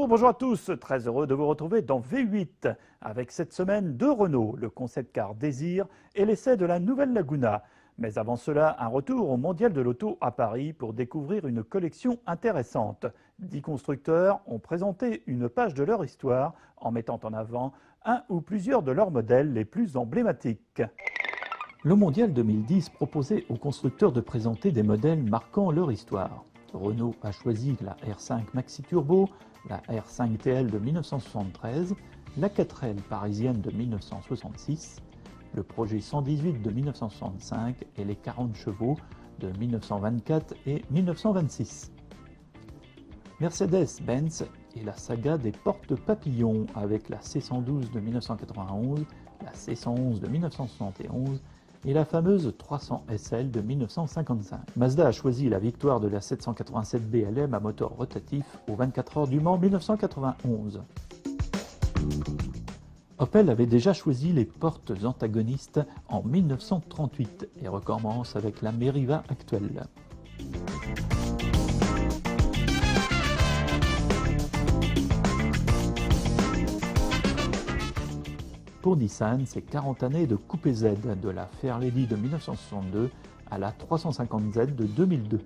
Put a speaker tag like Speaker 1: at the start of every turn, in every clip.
Speaker 1: Bonjour à tous, très heureux de vous retrouver dans V8 avec cette semaine de Renault, le concept car Désir et l'essai de la nouvelle Laguna. Mais avant cela, un retour au Mondial de l'Auto à Paris pour découvrir une collection intéressante. 10 constructeurs ont présenté une page de leur histoire en mettant en avant un ou plusieurs de leurs modèles les plus emblématiques. Le Mondial 2010 proposait aux constructeurs de présenter des modèles marquant leur histoire. Renault a choisi la R5 Maxi Turbo, la R5 TL de 1973, la 4L parisienne de 1966, le projet 118 de 1965 et les 40 chevaux de 1924 et 1926. Mercedes-Benz et la saga des porte-papillons avec la C112 de 1991, la C111 de 1971 et la fameuse 300 SL de 1955. Mazda a choisi la victoire de la 787 BLM à moteur rotatif aux 24 heures du Mans 1991. Opel avait déjà choisi les portes antagonistes en 1938 et recommence avec la Meriva actuelle. Pour Nissan, c'est 40 années de Coupé Z, de la Fairlady de 1962 à la 350Z de 2002.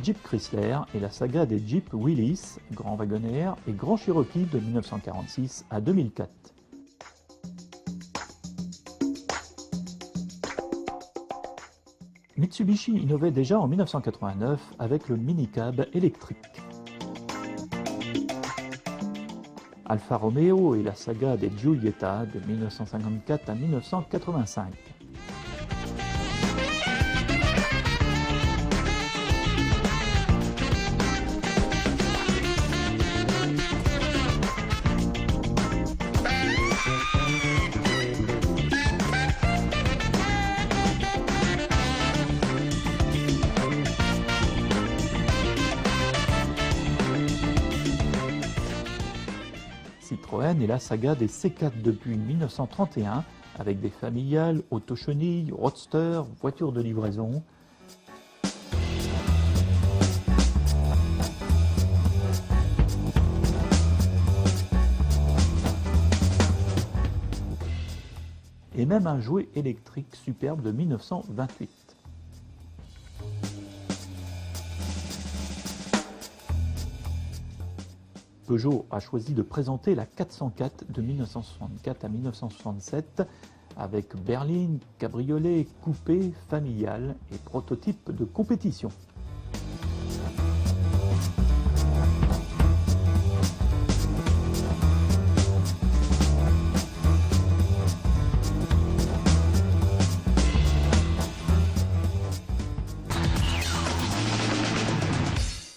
Speaker 1: Jeep Chrysler et la saga des Jeep Willys, Grand Wagonaire et Grand Cherokee de 1946 à 2004. Mitsubishi innovait déjà en 1989 avec le minicab électrique. Alfa Romeo et la saga des Giulietta de 1954 à 1985. Citroën et la saga des C4 depuis 1931 avec des familiales, auto-chenilles, roadster, voitures de livraison. Et même un jouet électrique superbe de 1928. Peugeot a choisi de présenter la 404 de 1964 à 1967 avec berline, cabriolet, coupé, familial et prototype de compétition.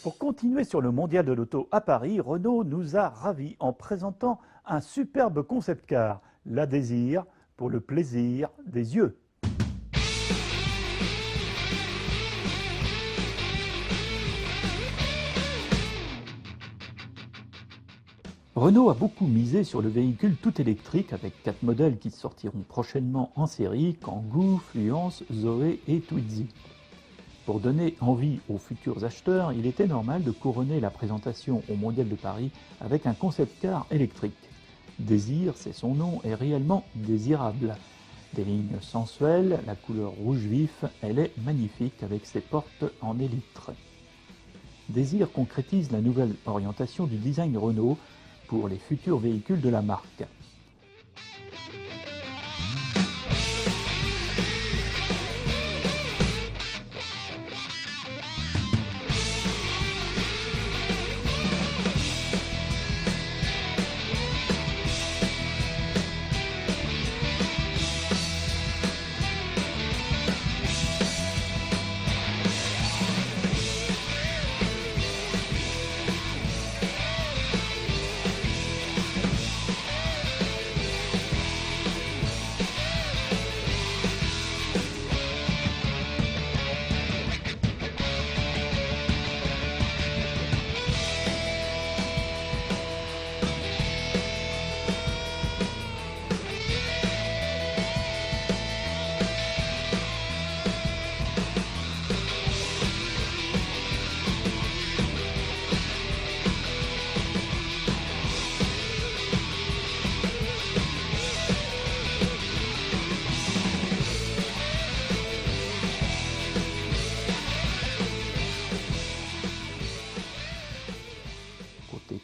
Speaker 1: Pour continuer sur le Mondial de l'Auto à Paris, Renault nous a ravis en présentant un superbe concept car, la Désir, pour le plaisir des yeux. Renault a beaucoup misé sur le véhicule tout électrique avec 4 modèles qui sortiront prochainement en série, Kangoo, Fluence, Zoé et Twizy. Pour donner envie aux futurs acheteurs, il était normal de couronner la présentation au Mondial de Paris avec un concept car électrique. Désir, c'est son nom, est réellement désirable. Des lignes sensuelles, la couleur rouge vif, elle est magnifique avec ses portes en élytre. Désir concrétise la nouvelle orientation du design Renault pour les futurs véhicules de la marque.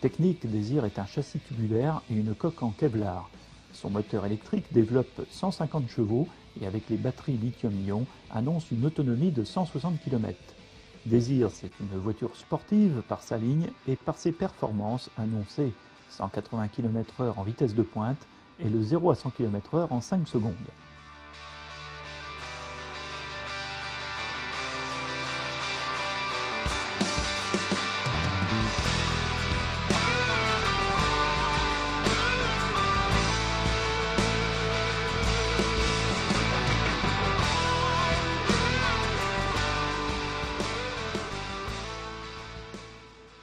Speaker 1: technique, Désir est un châssis tubulaire et une coque en Kevlar. Son moteur électrique développe 150 chevaux et avec les batteries lithium-ion annonce une autonomie de 160 km. Désir, c'est une voiture sportive par sa ligne et par ses performances annoncées 180 km/h en vitesse de pointe et le 0 à 100 km/h en 5 secondes.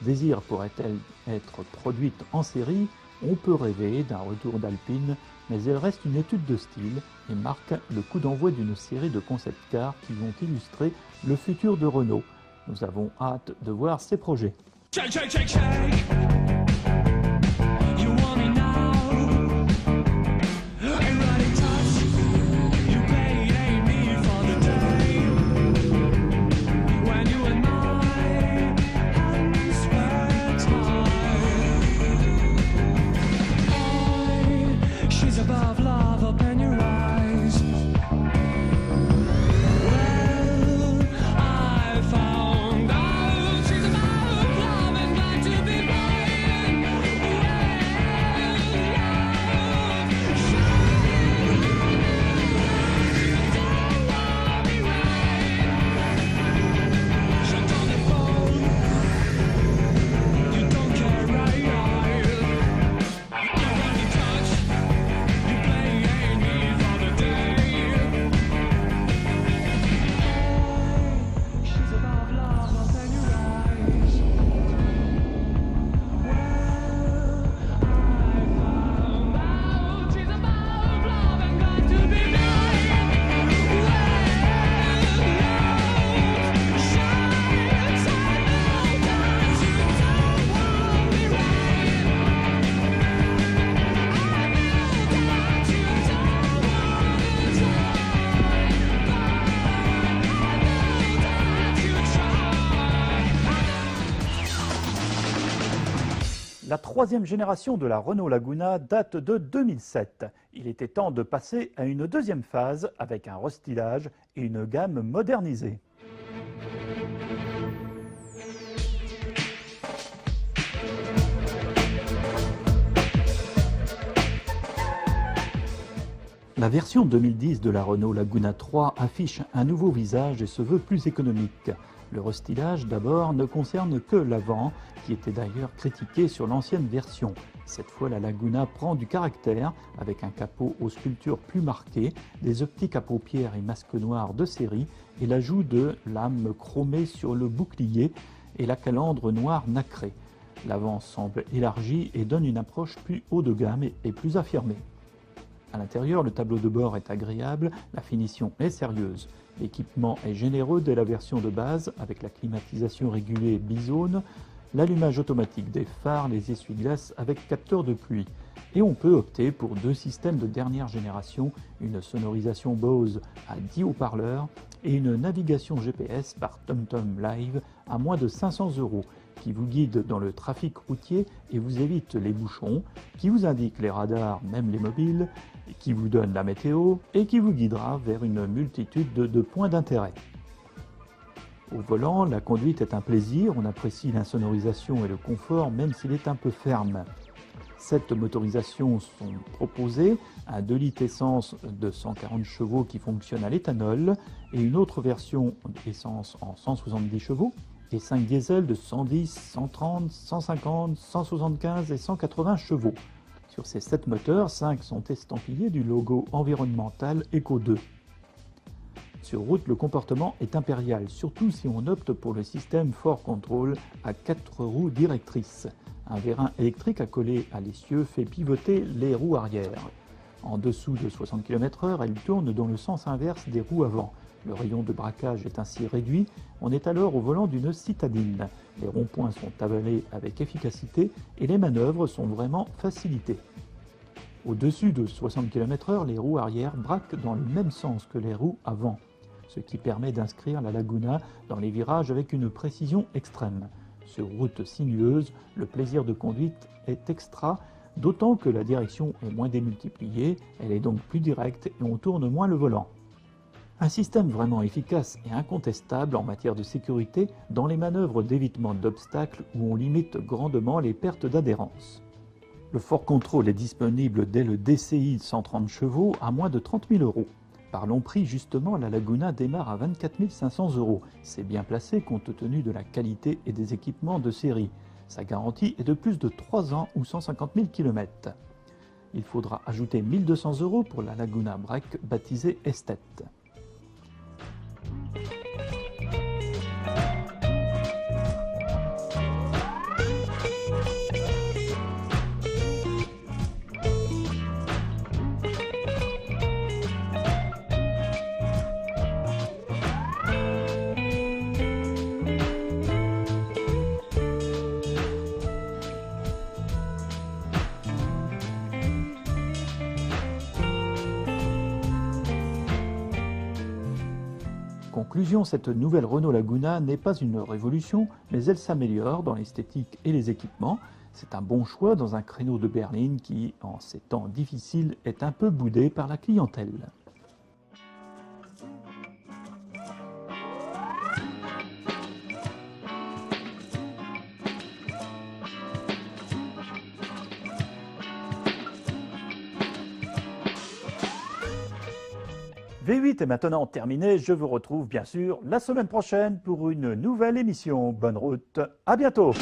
Speaker 1: Désir pourrait-elle être produite en série? On peut rêver d'un retour d'Alpine, mais elle reste une étude de style et marque le coup d'envoi d'une série de concept-cars qui vont illustrer le futur de Renault. Nous avons hâte de voir ces projets.
Speaker 2: Shake, shake, shake, shake. You want me now? Ain't running touch. You paid ain't me for the day when you and my hands were tied. She's above love, open your eyes. Well, I found out she's above love and glad to be mine. Shut on the phone. You don't care, right? You got me touch. You play ain't me for the day. She's above love, open your eyes. Well, I found out she's above love and glad to be mine. Well, look, shines, I know that you don't want me right. I know that you don't want to try, but I know that you try.
Speaker 1: La troisième génération de la Renault Laguna date de 2007. Il était temps de passer à une deuxième phase avec un restylage et une gamme modernisée. La version 2010 de la Renault Laguna 3 affiche un nouveau visage et se veut plus économique. Le restylage d'abord ne concerne que l'avant, qui était d'ailleurs critiqué sur l'ancienne version. Cette fois, la Laguna prend du caractère avec un capot aux sculptures plus marquées, des optiques à paupières et masques noirs de série et l'ajout de lames chromées sur le bouclier et la calandre noire nacrée. L'avant semble élargi et donne une approche plus haut de gamme et plus affirmée. À l'intérieur, le tableau de bord est agréable, la finition est sérieuse. L'équipement est généreux dès la version de base avec la climatisation régulée bizone, l'allumage automatique des phares, les essuie-glaces avec capteur de pluie. Et on peut opter pour deux systèmes de dernière génération, une sonorisation Bose à 10 haut-parleurs et une navigation GPS par TomTom Live à moins de 500 € qui vous guide dans le trafic routier et vous évite les bouchons, qui vous indique les radars, même les mobiles, qui vous donne la météo et qui vous guidera vers une multitude de points d'intérêt. Au volant, la conduite est un plaisir, on apprécie l'insonorisation et le confort même s'il est un peu ferme. 7 motorisations sont proposées, un 2 litres essence de 140 chevaux qui fonctionne à l'éthanol et une autre version essence en 170 chevaux et 5 diesels de 110, 130, 150, 175 et 180 chevaux. Sur ces 7 moteurs, 5 sont estampillés du logo environnemental Eco2. Sur route, le comportement est impérial, surtout si on opte pour le système 4Control à 4 roues directrices. Un vérin électrique accolé à l'essieu fait pivoter les roues arrière. En dessous de 60 km/h, elle tourne dans le sens inverse des roues avant. Le rayon de braquage est ainsi réduit, on est alors au volant d'une citadine. Les ronds-points sont avalés avec efficacité et les manœuvres sont vraiment facilitées. Au-dessus de 60 km/h, les roues arrière braquent dans le même sens que les roues avant, ce qui permet d'inscrire la Laguna dans les virages avec une précision extrême. Sur route sinueuse, le plaisir de conduite est extra, d'autant que la direction est moins démultipliée, elle est donc plus directe et on tourne moins le volant. Un système vraiment efficace et incontestable en matière de sécurité dans les manœuvres d'évitement d'obstacles où on limite grandement les pertes d'adhérence. Le Fort Control est disponible dès le DCI 130 chevaux à moins de 30 000 €. Parlons prix justement, la Laguna démarre à 24 500 €. C'est bien placé compte tenu de la qualité et des équipements de série. Sa garantie est de plus de 3 ans ou 150 000 km. Il faudra ajouter 1 200 € pour la Laguna Break baptisée Esthète. Conclusion, cette nouvelle Renault Laguna n'est pas une révolution, mais elle s'améliore dans l'esthétique et les équipements. C'est un bon choix dans un créneau de berline qui, en ces temps difficiles, est un peu boudé par la clientèle. V8 est maintenant terminé, je vous retrouve bien sûr la semaine prochaine pour une nouvelle émission. Bonne route, à bientôt!